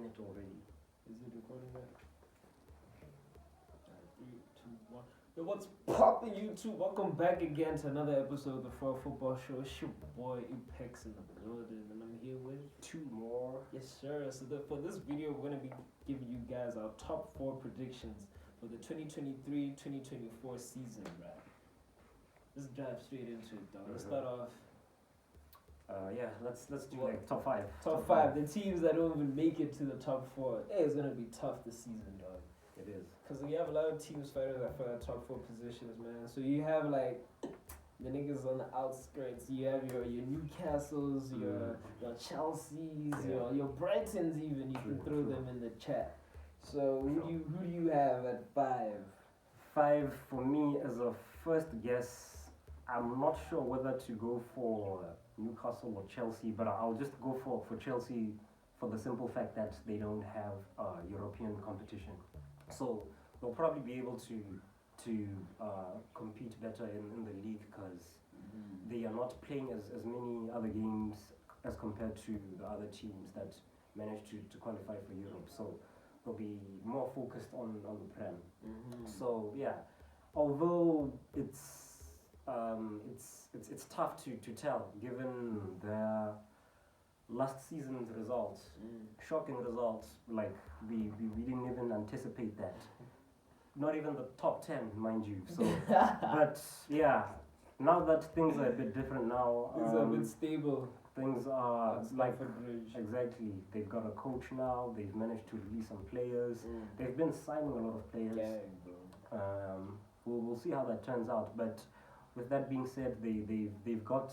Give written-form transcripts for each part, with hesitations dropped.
it already. Is it recording that? 3, 2, 1. Yo, what's poppin' YouTube? Welcome back again to another episode of the For Football Show. It's your boy Apex in the building, and I'm here with 2 more. yes, sir. So for this video, we're gonna be giving you guys our top 4 predictions for the 2023-2024 season, right? Let's dive straight into it, dog. Let's start off. Yeah, let's do What? like top 5. Top 5. The teams that don't even make it to the top 4. Hey, it's gonna be tough this season, dog. It is. Because we have a lot of teams fighting for the top 4 positions, man. So you have like the niggas on the outskirts. You have your Newcastles, your Chelseas, Yeah. your Brightons even. You can throw True. them in the chat. So who Sure. do you have at 5? 5 for me as a first guess. I'm not sure whether to go for Newcastle or Chelsea, but I'll just go for Chelsea for the simple fact that they don't have European competition. So they'll probably be able to compete better in the league because they are not playing as many other games as compared to the other teams that manage to qualify for Europe. So they'll be more focused on the Prem. So yeah, although it's tough to tell given their last season's results, shocking results. Like we didn't even anticipate that. Not even the top 10, mind you. So, but yeah, now that things are a bit different now, It's a bit stable. things are It's like Stamford Bridge. exactly. They've got a coach now. They've managed to release some players. They've been signing a lot of players. Gang, bro. We'll see how that turns out. But with that being said, they've got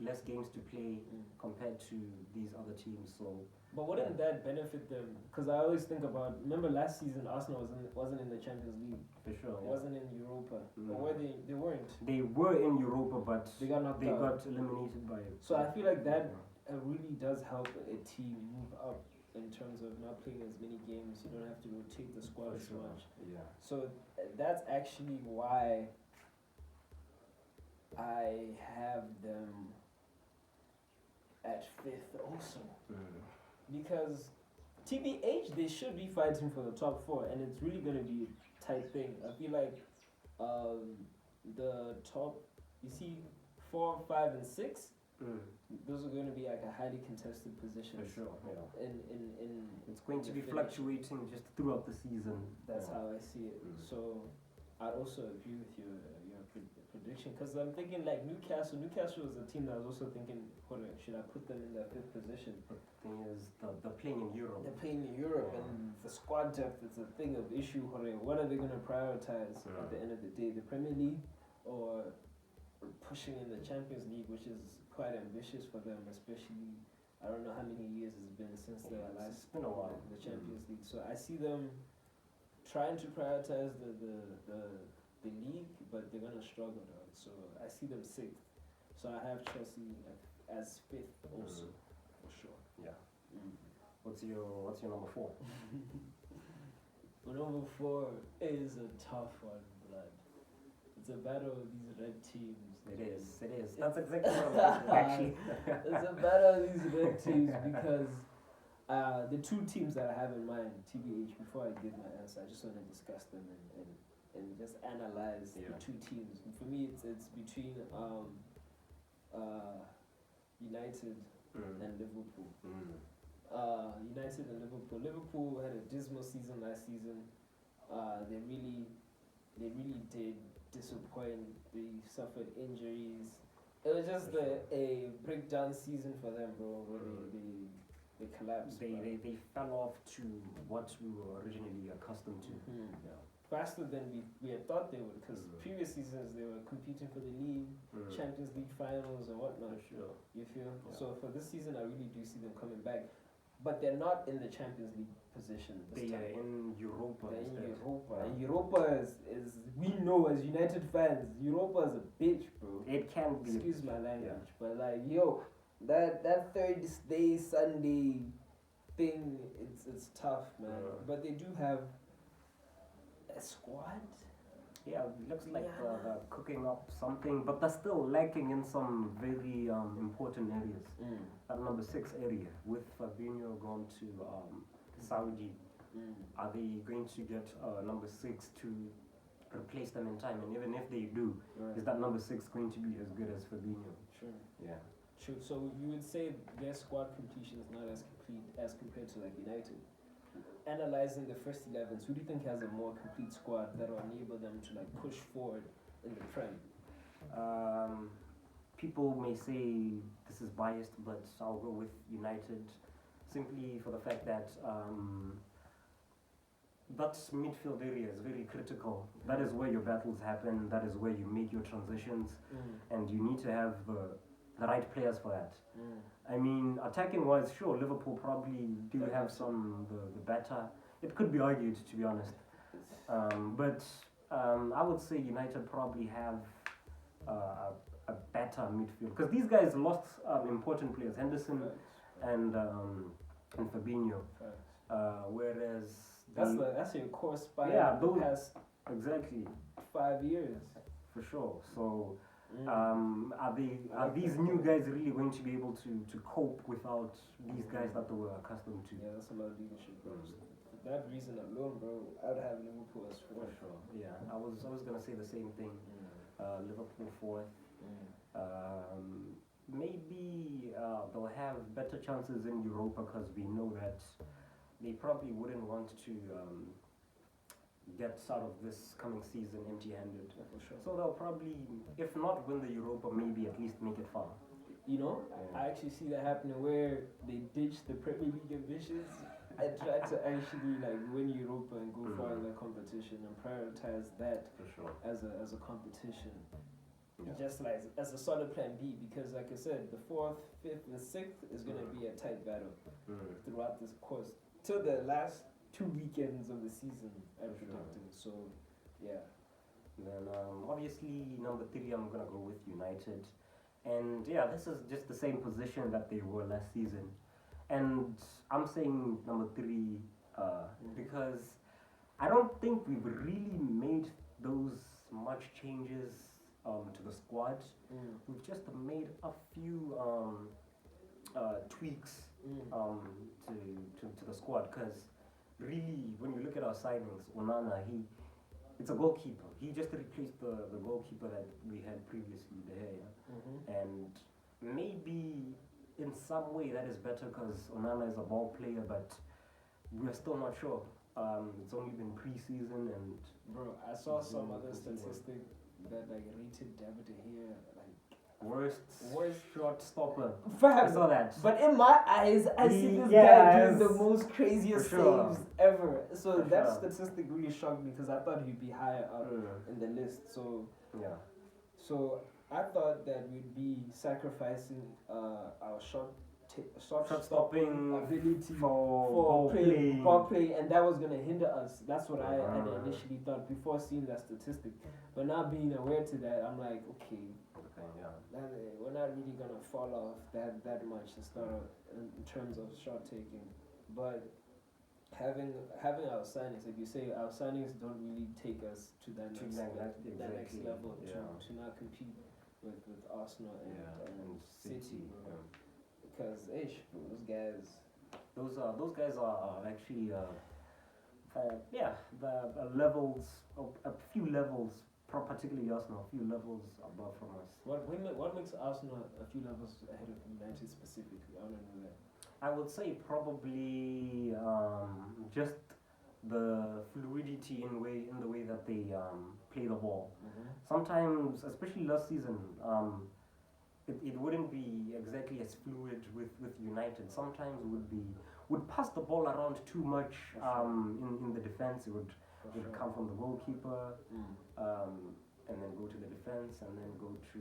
less games to play compared to these other teams. So But wouldn't that benefit them? Because I always think about. Remember last season, Arsenal wasn't in the Champions League. for sure, It yeah. wasn't in Europa. Or Mm. were they? They weren't. They were in Europa, but They got knocked they out. got eliminated by. So I feel like that really does help a team move up in terms of not playing as many games. You don't have to rotate the squad For as sure. much. Yeah. So that's actually why I have them at 5th also. Because TBH, they should be fighting for the top 4, and it's really going to be a tight thing. I feel like the top, you see, 4, 5, and 6, those are going to be like a highly contested position. For sure, yeah. In It's going to the be finish. fluctuating just throughout the season. That's Yeah. how I see it. Mm. So I also agree with your prediction, because I'm thinking like Newcastle. Newcastle is a team that I was also thinking, should I put them in their 5th position? But the thing is, they're playing in Europe. They're playing in Europe, and the squad depth is a thing of issue. What are they going to prioritize at the end of the day? The Premier League or pushing in the Champions League, which is quite ambitious for them, especially. I don't know how many years it's been since they Yeah, last it's been a while. the Champions League. So I see them trying to prioritize the league, but they're gonna struggle, dog. So I see them 6th. So I have Chelsea as 5th also, for sure. Yeah. What's your number 4? But number 4 is a tough one, blood. It's a battle of these red teams. It is. That's exactly what I'm thinking, actually. It's a battle of these red teams because the 2 teams that I have in mind, TBH, before I give my answer, I just want to discuss them and just analyze the 2 teams. And for me, it's between United and Liverpool. United and Liverpool. Liverpool had a dismal season last season. They really did disappoint. They suffered injuries. It was just a breakdown season for them, bro. Where they collapsed. They fell off to what we were originally accustomed to. Yeah. Faster than we had thought they would, because previous seasons they were competing for the league, Champions League finals and whatnot. Sure. You feel? Yeah. So for this season, I really do see them coming back, but they're not in the Champions League position this They time. are in Europa. They're in instead. Europa, Yeah. and Europa is we know as United fans, Europa is a bitch, bro. It can be. Excuse my language, but like yo, that Thursday Sunday thing, it's tough, man. Yeah. But they do have a squad. Yeah, it looks like Yeah. they're cooking up something, but they're still lacking in some very important areas. That number 6 area, with Fabinho gone to Saudi, are they going to get number 6 to replace them in time? And even if they do, Right. is that number 6 going to be as good as Fabinho? True. Yeah. True. So you would say their squad completion is not as complete as compared to like United. Analyzing the first 11s, who do you think has a more complete squad that will enable them to like push forward in the Prem? People may say this is biased, but I'll go with United simply for the fact that that midfield area is very critical. That is where your battles happen. That is where you make your transitions, and you need to have the right players for that. I mean, attacking wise, sure, Liverpool probably do have some the better. It could be argued, to be honest, but I would say United probably have a better midfield because these guys lost important players, Henderson and Fabinho, whereas that's your core spine. Yeah, the those- past exactly 5 years. for sure. So are these new guys really going to be able to cope without these guys that they were accustomed to? Yeah, that's a lot of leadership, bro. For that reason alone, bro, I'd have Liverpool as For fourth. sure. Yeah, I was gonna say the same thing. Liverpool 4th. Maybe they'll have better chances in Europa because we know that they probably wouldn't want to get out of this coming season empty-handed. Yeah, for sure. So they'll probably, if not win the Europa, maybe at least make it far. You know, Yeah. I actually see that happening where they ditch the Premier League ambitions and try to actually like win Europa and go far in the competition and prioritize that For sure. as a competition. Yeah. Just like as a solid plan B, because like I said, the 4th, 5th, and 6th is gonna be a tight battle throughout this course till the last 2 weekends of the season. I'm For sure. predicting. So, yeah. Then obviously number 3 I'm gonna go with United, and yeah, this is just the same position that they were last season, and I'm saying number 3 because I don't think we've really made those much changes to the squad. We've just made a few tweaks to the squad because really when you look at our signings, Onana, it's a goalkeeper. He just replaced the goalkeeper that we had previously, De Gea. And maybe in some way that is better because Onana is a ball player, but we're still not sure. It's only been pre-season and Bro, I saw some Mhm. other statistic that like rated David De Gea like worst Worst- shot stopper. I fam. saw that. But in my eyes, I see this guy Yes. doing the most craziest For sure. saves ever. So For that sure. statistic really shocked me because I thought he'd be higher up in the list. Yeah. So I thought that we'd be sacrificing our shot Shot stopping ability for ball play, and that was gonna hinder us. That's what I had Uh-huh. initially thought before seeing that statistic. But now being aware to that, I'm like, okay, Okay, yeah. we're not really gonna fall off that much in terms of shot taking. But having our signings, like you say, our signings don't really take us to that To next, that- that next exactly, level yeah. to not compete with Arsenal and City, bro. Yeah. Because those guys. Those guys are actually the levels a few levels, particularly Arsenal, a few levels above from us. What makes Arsenal a few levels ahead of United specifically? I want to know that. I would say probably just the fluidity in the way that they play the ball. Sometimes, especially last season, it wouldn't be exactly as fluid with United. Sometimes would pass the ball around too much in the defense. It would come from the goalkeeper and then go to the defense and then go to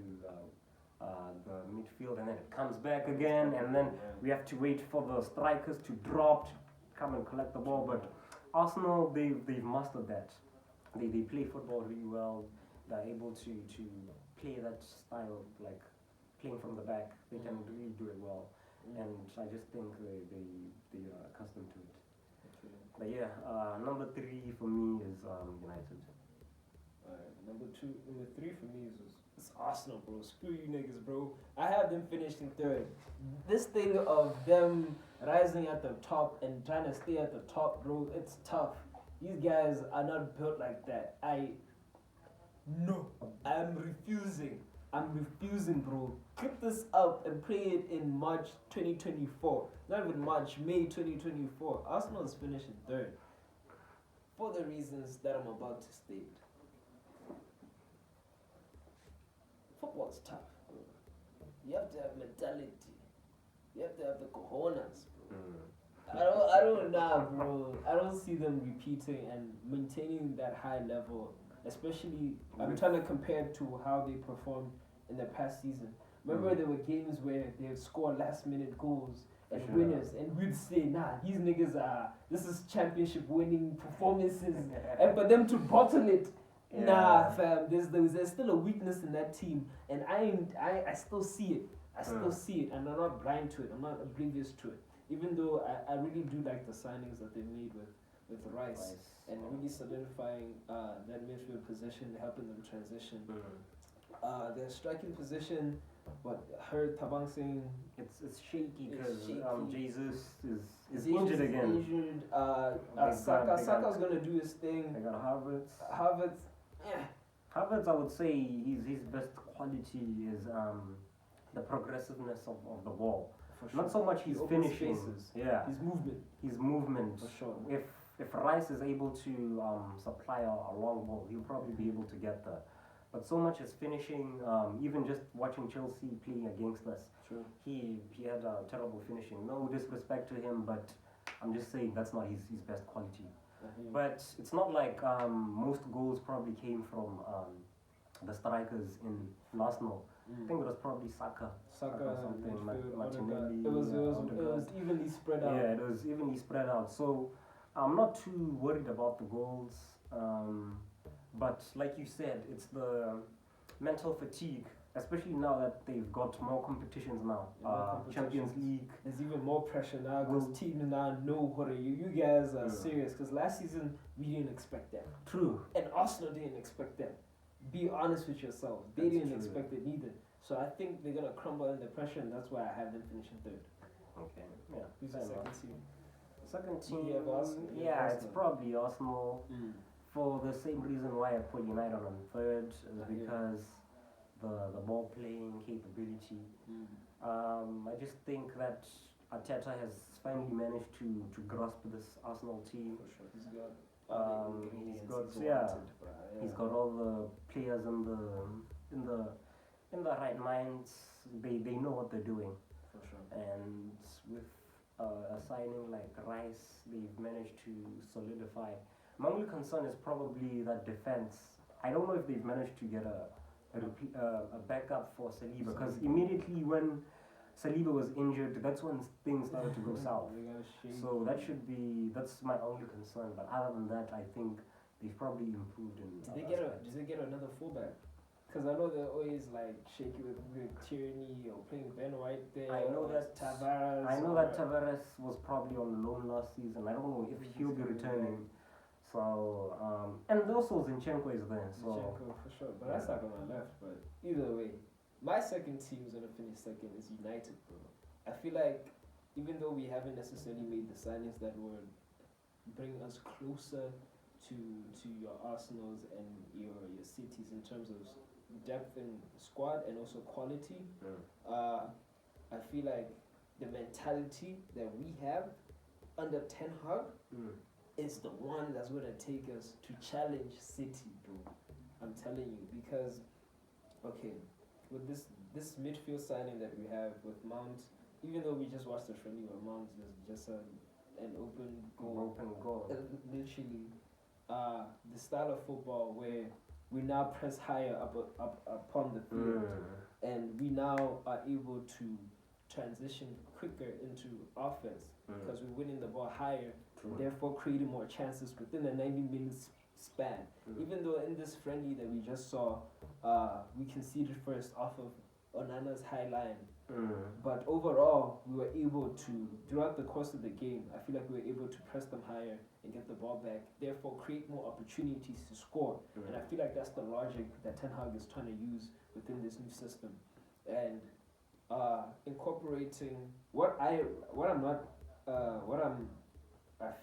the midfield and then it comes back again and then we have to wait for the strikers to drop to come and collect the ball. But Arsenal, they've mastered that. They play football really well. They're able to play that style, like playing from the back. They can really do it well, and I just think they are accustomed to it. But yeah, number 3 for me is United. Number three for me is it's Arsenal, bro. Screw you niggas, bro. I have them finished in third. This thing of them rising at the top and trying to stay at the top, bro, it's tough. These guys are not built like that. I'm refusing. I'm refusing, bro. Clip this up and play it in March 2024. Not even March, May 2024. Arsenal is finished in third. For the reasons that I'm about to state. Football's tough, bro. You have to have mentality. You have to have the cojones, bro. I don't know, bro. I don't see them repeating and maintaining that high level. Especially, I'm trying to compare it to how they performed in the past season. Remember, there were games where they would score last-minute goals and winners, and we'd say, nah, these niggas this is championship winning performances, and for them to bottle it. Yeah. Nah, fam. There's still a weakness in that team, and I still see it. I still see it, and I'm not blind to it. I'm not oblivious to it. Even though I really do like the signings that they made with Rice and really solidifying that midfield position, helping them transition. Their striking position, heard Tabang saying it's shaky because Jesus is injured again. Saka's gonna do his thing. They got Havertz. Yeah. Havertz, I would say his best quality is the progressiveness of the ball. For sure. Not so much his finishing. Spaces. Yeah. His movement. For sure. If Rice is able to supply a long ball, he'll probably be able to get there. But so much as finishing, even just watching Chelsea playing against us, true. He had a terrible finishing. No disrespect to him, but I'm just saying that's not his best quality. But it's not like most goals probably came from the strikers in Arsenal. I think it was probably Saka or something, Martinelli. It was evenly spread out. Yeah, it was evenly spread out. So I'm not too worried about the goals. But like you said, it's the mental fatigue, especially now that they've got more competitions now. Champions League. There's even more pressure now because teams now know what you guys are serious. Because last season we didn't expect that. True. And Arsenal didn't expect that. Be honest with yourself. They didn't expect it neither. So I think they're gonna crumble under pressure, and that's why I have them finishing third. Okay. Yeah. Who's the second team? Second team. Arsenal. Yeah, it's probably Arsenal. For the same reason why I put United on third is because the ball playing capability. I just think that Arteta has finally managed to grasp this Arsenal team. For sure. He's got all the players in the right minds. They know what they're doing. For sure. And with a signing like Rice, they've managed to solidify. My only concern is probably that defense. I don't know if they've managed to get a backup for Saliba, because immediately when Saliba was injured, that's when things started to go south. So that's my only concern. But other than that, I think they've probably improved in. Did they get another fullback? Because I know they're always like shaky with Tierney or playing Ben White there. I know that Tavares was probably on loan last season. I don't know if he'll be returning. So and also Zinchenko is there. So Zinchenko for sure, but that's not on my left. But either way, my second team is gonna finish second is United, bro. I feel like even though we haven't necessarily made the signings that would bring us closer to your Arsenals and your Cities in terms of depth in squad and also quality, I feel like the mentality that we have under Ten Hag is the one that's going to take us to challenge City, bro. I'm telling you, because with this midfield signing that we have with Mount, even though we just watched the friendly where Mount is just an open goal, literally, the style of football where we now press higher up upon the field, and we now are able to transition quicker into offense because we're winning the ball higher, therefore creating more chances within the 90 minutes span. Even though in this friendly that we just saw, we conceded first off of Onana's high line But overall, we were able to, throughout the course of the game, I feel like we were able to press them higher and get the ball back, therefore create more opportunities to score. And I feel like that's the logic that Ten Hag is trying to use within this new system. And incorporating what I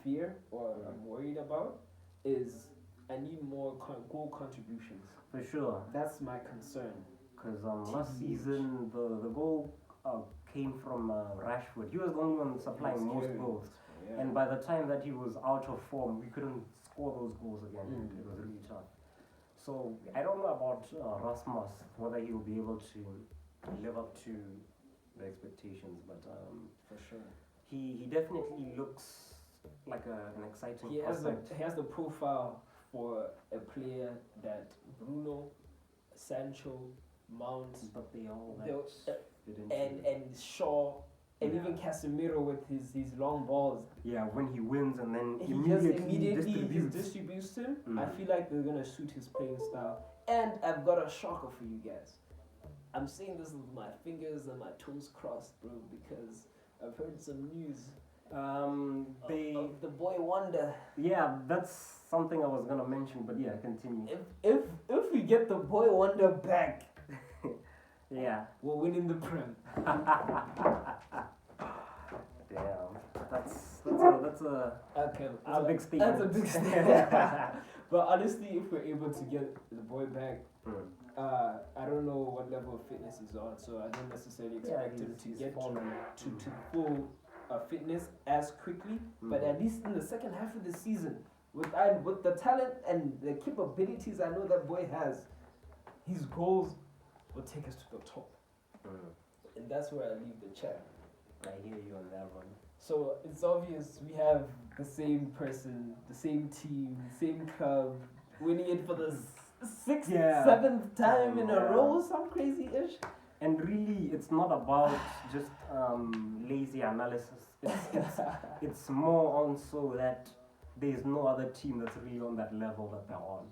fear or I'm worried about is I need more goal contributions. For sure. That's my concern. Because last season the goal came from Rashford. He was the only one supplying most goals. Yeah. And by the time that he was out of form, we couldn't score those goals again. It was really tough. So I don't know about Rasmus, whether he will be able to live up to the expectations, but for sure. He definitely looks like an exciting prospect. He has the profile for a player that Bruno, Sancho, Mount, but they all and Shaw, and even Casemiro with his long balls. Yeah, when he wins and then he immediately distributes him. I feel like they're gonna suit his playing style. And I've got a shocker for you guys. I'm saying this with my fingers and my toes crossed, bro, because I've heard some news. Of the boy wonder. Yeah, that's something I was gonna mention, but yeah, continue. If we get the boy wonder back, yeah, we're winning the Prem. Damn, that's a big statement. That's a big statement. But honestly, if we're able to get the boy back, I don't know what level of fitness he's on, so I don't necessarily expect him to get to full fitness as quickly. But at least in the second half of the season, with the talent and the capabilities I know that boy has, his goals will take us to the top. And that's where I leave the chat. I hear you on that one. So it's obvious we have the same person, the same team, same club, winning it for the seventh time in a row, some crazy-ish. And really, it's not about just lazy analysis. It's more on so that there's no other team that's really on that level that they're on.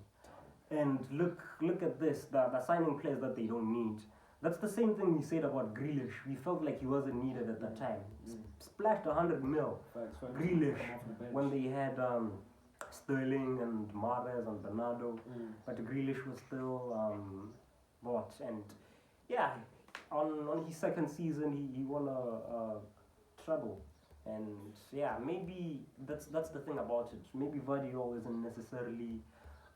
And look at this, the signing players that they don't need. That's the same thing we said about Grealish. We felt like he wasn't needed at that time. Splashed 100 mil. Grealish, when they had Sterling and Mahrez and Bernardo, but Grealish was still bought. And yeah, on his second season, he won a treble. And yeah, maybe that's the thing about it. Maybe Vardiol isn't necessarily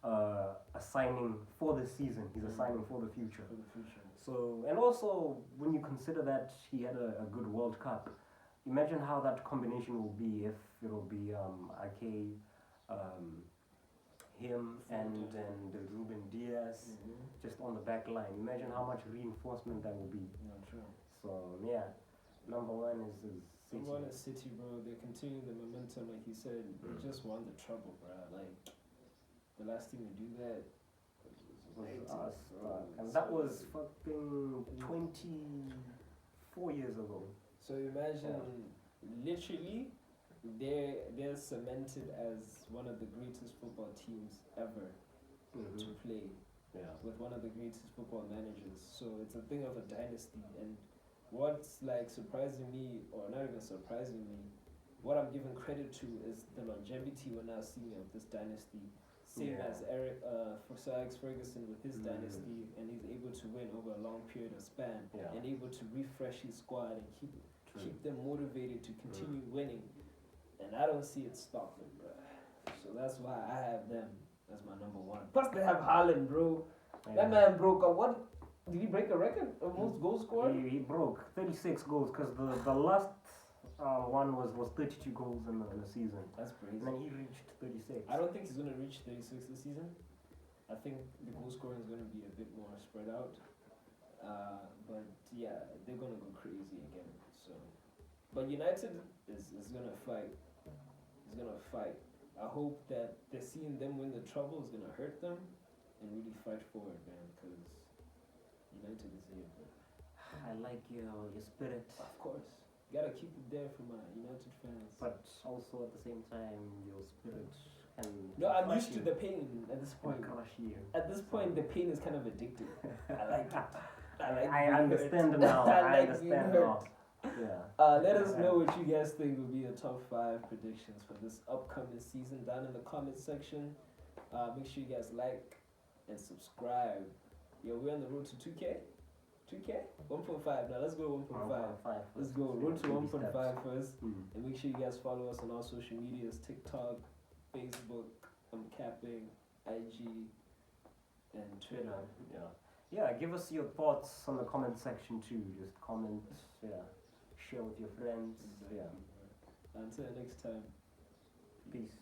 a signing for the season. He's a signing for the future. So, and also when you consider that he had a good World Cup, imagine how that combination will be if it will be Ake, him and Ruben Diaz just on the back line. Imagine how much reinforcement that will be. Yeah, true. So yeah, number one is City. Number one is City, bro. They're continuing the momentum, like you said. They just won the treble, bro. Like the last team to do that was us, and that was fucking 24 years ago. So imagine, literally, they're cemented as one of the greatest football teams ever to play with one of the greatest football managers. So it's a thing of a dynasty. And what's like surprising me, or not even surprising me, what I'm giving credit to is the longevity we're now seeing of this dynasty. Same as for Sir Alex Ferguson with his dynasty, and he's able to win over a long period of span, and able to refresh his squad and keep them motivated to continue winning. And I don't see it stopping, bro. So that's why I have them as my number one. Plus they have Haaland, bro. That man broke a what? Did he break a record of most goals scored? He broke 36 goals because the last one was 32 goals in the season. That's crazy. And then he reached 36. I don't think he's going to reach 36 this season. I think the goal scoring is going to be a bit more spread out. But yeah, they're going to go crazy again. So, but United is going to fight. Is going to fight. I hope that they're seeing them win the treble is going to hurt them and really fight forward, man, because United is here, bro. I like your spirit. Of course. Gotta keep it there for my United fans. But also at the same time, your spirit can. No, I'm used to the pain at this point. Crush you. At this point, the pain is kind of addictive. I like it. I understand now. I understand now. Yeah. Let us know what you guys think will be your top 5 predictions for this upcoming season down in the comment section. Make sure you guys like and subscribe. Yo, we're on the road to 2K. 2K? 1.5. Now let's go 1.5. Let's go. Road to 1.5 first. And make sure you guys follow us on all social medias: TikTok, Facebook, I'm capping, IG, and Twitter. Yeah, give us your thoughts on the comment section too. Just comment, share with your friends. Until next time. Peace.